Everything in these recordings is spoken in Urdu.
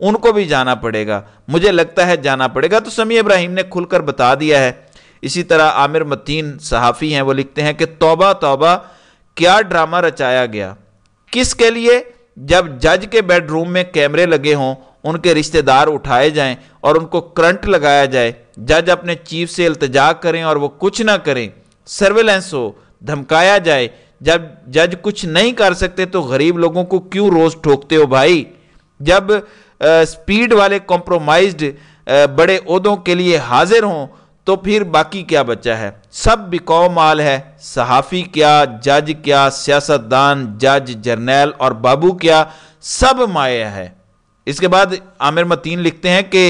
ان کو بھی جانا پڑے گا، مجھے لگتا ہے جانا پڑے گا۔ تو سمیع ابراہیم نے کھل کر بتا دیا ہے۔ اسی طرح عامر متین صحافی ہیں، وہ لکھتے ہیں کہ توبہ توبہ کیا ڈرامہ رچایا گیا، کس کے لیے؟ جب جج کے بیڈ روم میں کیمرے لگے ہوں، ان کے رشتہ دار اٹھائے جائیں اور ان کو کرنٹ لگایا جائے، جج اپنے چیف سے التجا کریں اور وہ کچھ نہ کریں، سرویلنس ہو، دھمکایا جائے، جب جج کچھ نہیں کر سکتے تو غریب لوگوں کو کیوں روز ٹھوکتے ہو بھائی؟ جب سپیڈ والے کمپرومائزڈ بڑے عہدوں کے لیے حاضر ہوں تو پھر باقی کیا بچا ہے؟ سب بکاؤ مال ہے، صحافی کیا، جج کیا، سیاستدان، جج، جرنیل اور بابو کیا، سب مایہ ہے۔ اس کے بعد عامر متین لکھتے ہیں کہ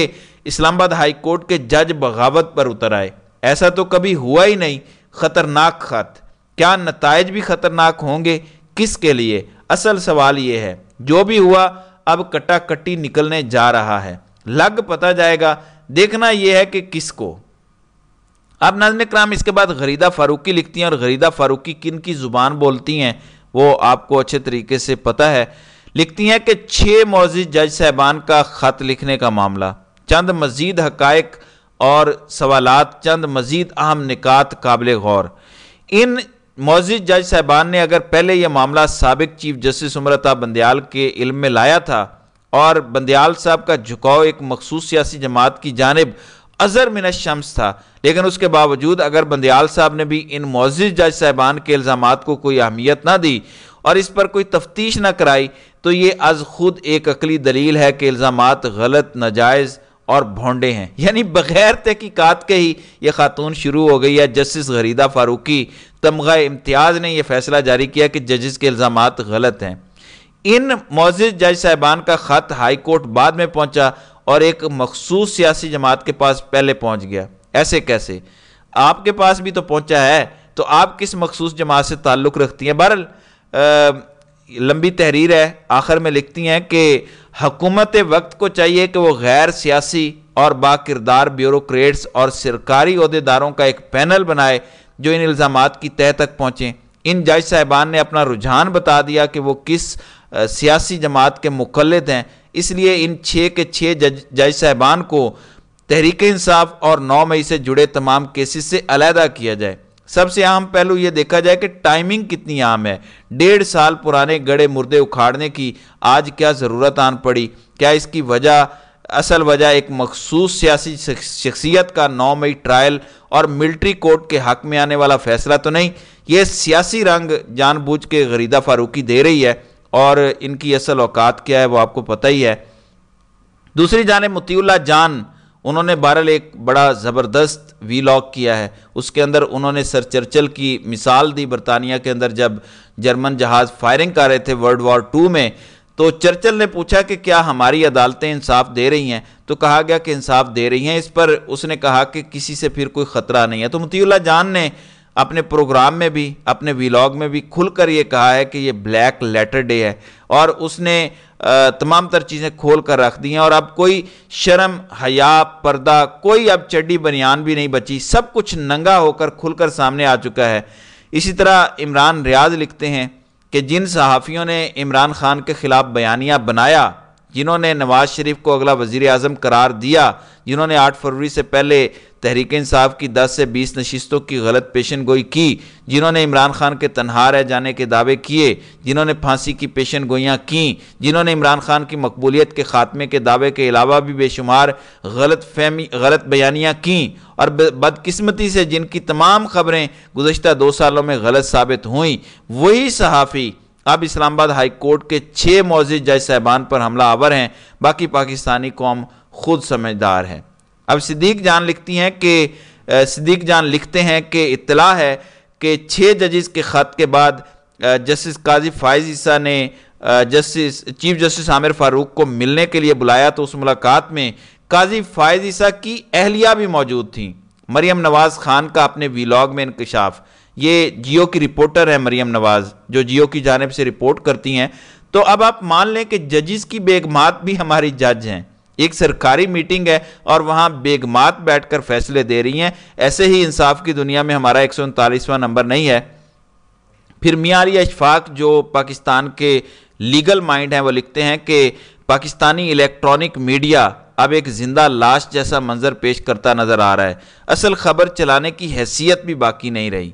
اسلام آباد ہائی کورٹ کے جج بغاوت پر اتر آئے، ایسا تو کبھی ہوا ہی نہیں، خطرناک خط، کیا نتائج بھی خطرناک ہوں گے؟ کس کے لیے؟ اصل سوال یہ ہے، جو بھی ہوا اب کٹا کٹی نکلنے جا رہا ہے، لگ پتا جائے گا، دیکھنا یہ ہے کہ کس کو۔ اب ناظرین کرام اس کے بعد غریدہ فاروقی لکھتی ہیں، اور غریدہ فاروقی کن کی زبان بولتی ہیں وہ آپ کو اچھے طریقے سے پتہ ہے۔ لکھتی ہیں کہ 6 معزز جج صاحبان کا خط لکھنے کا معاملہ، چند مزید حقائق اور سوالات، چند مزید اہم نکات قابل غور۔ ان معزز جج صاحبان نے اگر پہلے یہ معاملہ سابق چیف جسٹس عمر عطا بندیال کے علم میں لایا تھا اور بندیال صاحب کا جھکاؤ ایک مخصوص سیاسی جماعت کی جانب ازر من الشمس تھا، لیکن اس کے باوجود اگر بندیال صاحب نے بھی ان معزز جج صاحبان کے الزامات کو کوئی اہمیت نہ دی اور اس پر کوئی تفتیش نہ کرائی تو یہ از خود ایک عقلی دلیل ہے کہ الزامات غلط، ناجائز اور بھونڈے ہیں۔ یعنی بغیر تحقیقات کے ہی یہ خاتون شروع ہو گئی ہے۔ جسٹس غریدہ فاروقی تمغہ امتیاز نے یہ فیصلہ جاری کیا کہ ججز کے الزامات غلط ہیں۔ ان معزز جج صاحبان کا خط ہائی کورٹ بعد میں پہنچا اور ایک مخصوص سیاسی جماعت کے پاس پہلے پہنچ گیا۔ ایسے کیسے؟ آپ کے پاس بھی تو پہنچا ہے، تو آپ کس مخصوص جماعت سے تعلق رکھتی ہیں؟ بہرحال لمبی تحریر ہے، آخر میں لکھتی ہیں کہ حکومت وقت کو چاہیے کہ وہ غیر سیاسی اور با کردار بیوروکریٹس اور سرکاری عہدیداروں کا ایک پینل بنائے جو ان الزامات کی تہہ تک پہنچیں۔ ان جج صاحبان نے اپنا رجحان بتا دیا کہ وہ کس سیاسی جماعت کے مقلد ہیں، اس لیے ان 6 کے 6 جج صاحبان کو تحریک انصاف اور 9 مئی سے جڑے تمام کیسز سے علیحدہ کیا جائے۔ سب سے اہم پہلو یہ دیکھا جائے کہ ٹائمنگ کتنی عام ہے، 1.5 سال پرانے گڑے مردے اکھاڑنے کی آج کیا ضرورت آن پڑی؟ کیا اس کی اصل وجہ ایک مخصوص سیاسی شخصیت کا 9 مئی ٹرائل اور ملٹری کورٹ کے حق میں آنے والا فیصلہ تو نہیں؟ یہ سیاسی رنگ جان بوجھ کے غریدہ فاروقی دے رہی ہے اور ان کی اصل اوقات کیا ہے وہ آپ کو پتہ ہی ہے۔ دوسری جانب مطیع اللہ جان، انہوں نے بہرحال ایک بڑا زبردست ویلاگ کیا ہے، اس کے اندر انہوں نے سر چرچل کی مثال دی۔ برطانیہ کے اندر جب جرمن جہاز فائرنگ کر رہے تھے ورلڈ وار 2 میں، تو چرچل نے پوچھا کہ کیا ہماری عدالتیں انصاف دے رہی ہیں؟ تو کہا گیا کہ انصاف دے رہی ہیں۔ اس پر اس نے کہا کہ کسی سے پھر کوئی خطرہ نہیں ہے۔ تو مطیع اللہ جان نے اپنے پروگرام میں بھی، اپنے ویلاگ میں بھی کھل کر یہ کہا ہے کہ یہ بلیک لیٹر ڈے ہے، اور اس نے تمام تر چیزیں کھول کر رکھ دی ہیں، اور اب کوئی شرم، حیا، پردہ، کوئی اب چڈی بنیان بھی نہیں بچی، سب کچھ ننگا ہو کر کھل کر سامنے آ چکا ہے۔ اسی طرح عمران ریاض لکھتے ہیں کہ جن صحافیوں نے عمران خان کے خلاف بیانیہ بنایا، جنہوں نے نواز شریف کو اگلا وزیر اعظم قرار دیا، جنہوں نے 8 فروری سے پہلے تحریک انصاف کی 10 سے 20 نشستوں کی غلط پیشن گوئی کی، جنہوں نے عمران خان کے تنہا رہ جانے کے دعوے کیے، جنہوں نے پھانسی کی پیشن گوئیاں کیں، جنہوں نے عمران خان کی مقبولیت کے خاتمے کے دعوے کے علاوہ بھی بے شمار غلط بیانیاں کیں، اور بدقسمتی سے جن کی تمام خبریں گزشتہ 2 سالوں میں غلط ثابت ہوئیں، وہی صحافی اب اسلام آباد ہائی کورٹ کے 6 معزز جج صاحبان پر حملہ آور ہیں۔ باقی پاکستانی قوم خود سمجھدار ہے۔ اب صدیق جان لکھتے ہیں کہ اطلاع ہے کہ 6 ججز کے خط کے بعد جسٹس قاضی فائز عیسیٰ نے چیف جسٹس عامر فاروق کو ملنے کے لیے بلایا، تو اس ملاقات میں قاضی فائز عیسیٰ کی اہلیہ بھی موجود تھیں۔ مریم نواز خان کا اپنے ویلاگ میں انکشاف، یہ جیو کی رپورٹر ہے مریم نواز، جو جیو کی جانب سے رپورٹ کرتی ہیں۔ تو اب آپ مان لیں کہ ججز کی بیگمات بھی ہماری جج ہیں، ایک سرکاری میٹنگ ہے اور وہاں بیگمات بیٹھ کر فیصلے دے رہی ہیں۔ ایسے ہی انصاف کی دنیا میں ہمارا 139واں نمبر نہیں ہے۔ پھر میاں علی اشفاق جو پاکستان کے لیگل مائنڈ ہیں، وہ لکھتے ہیں کہ پاکستانی الیکٹرانک میڈیا اب ایک زندہ لاش جیسا منظر پیش کرتا نظر آ رہا ہے، اصل خبر چلانے کی حیثیت بھی باقی نہیں رہی۔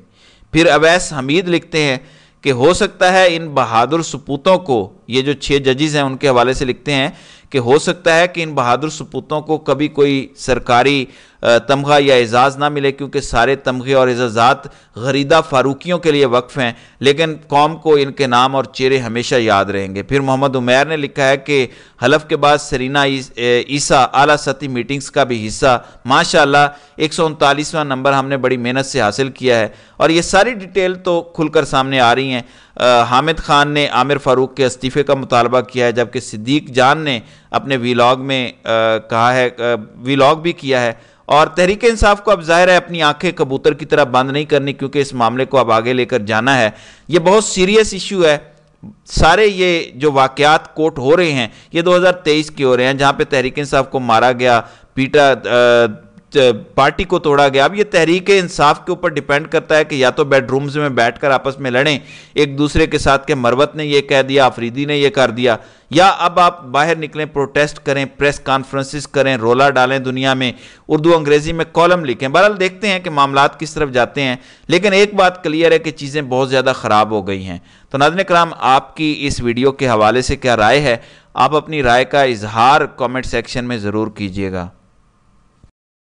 پھر اویس حمید لکھتے ہیں کہ ہو سکتا ہے ان بہادر سپوتوں کو، یہ جو 6 ججز ہیں ان کے حوالے سے لکھتے ہیں کہ ہو سکتا ہے کہ ان بہادر سپوتوں کو کبھی کوئی سرکاری تمغہ یا اعزاز نہ ملے، کیونکہ سارے تمغے اور اعزازات غریدہ فاروقیوں کے لیے وقف ہیں، لیکن قوم کو ان کے نام اور چہرے ہمیشہ یاد رہیں گے۔ پھر محمد عمیر نے لکھا ہے کہ حلف کے بعد سرینا عیسیٰ اعلیٰ سطحی میٹنگز کا بھی حصہ، ماشاءاللہ 139واں نمبر ہم نے بڑی محنت سے حاصل کیا ہے، اور یہ ساری ڈیٹیل تو کھل کر سامنے آ رہی ہیں۔ حامد خان نے عامر فاروق کے استعفے کا مطالبہ کیا ہے، جبکہ صدیق جان نے اپنے ویلاگ میں کہا ہے، ویلاگ بھی کیا ہے، اور تحریک انصاف کو اب ظاہر ہے اپنی آنکھیں کبوتر کی طرح بند نہیں کرنی، کیونکہ اس معاملے کو اب آگے لے کر جانا ہے۔ یہ بہت سیریس ایشو ہے۔ سارے یہ جو واقعات کوٹ ہو رہے ہیں یہ 2023 کے ہو رہے ہیں، جہاں پہ تحریک انصاف کو مارا گیا، پیٹا، پارٹی کو توڑا گیا۔ اب یہ تحریک انصاف کے اوپر ڈیپینڈ کرتا ہے کہ یا تو بیڈ رومز میں بیٹھ کر آپس میں لڑیں ایک دوسرے کے ساتھ کہ مروت نے یہ کہہ دیا، آفریدی نے یہ کر دیا، یا اب آپ باہر نکلیں، پروٹیسٹ کریں، پریس کانفرنسز کریں، رولا ڈالیں دنیا میں، اردو انگریزی میں کالم لکھیں۔ بہرحال دیکھتے ہیں کہ معاملات کس طرف جاتے ہیں، لیکن ایک بات کلیئر ہے کہ چیزیں بہت زیادہ خراب ہو گئی ہیں۔ تو ناظرین کرام، آپ کی اس ویڈیو کے حوالے سے کیا رائے ہے؟ آپ اپنی رائے کا اظہار کامنٹ سیکشن میں ضرور کیجیے گا۔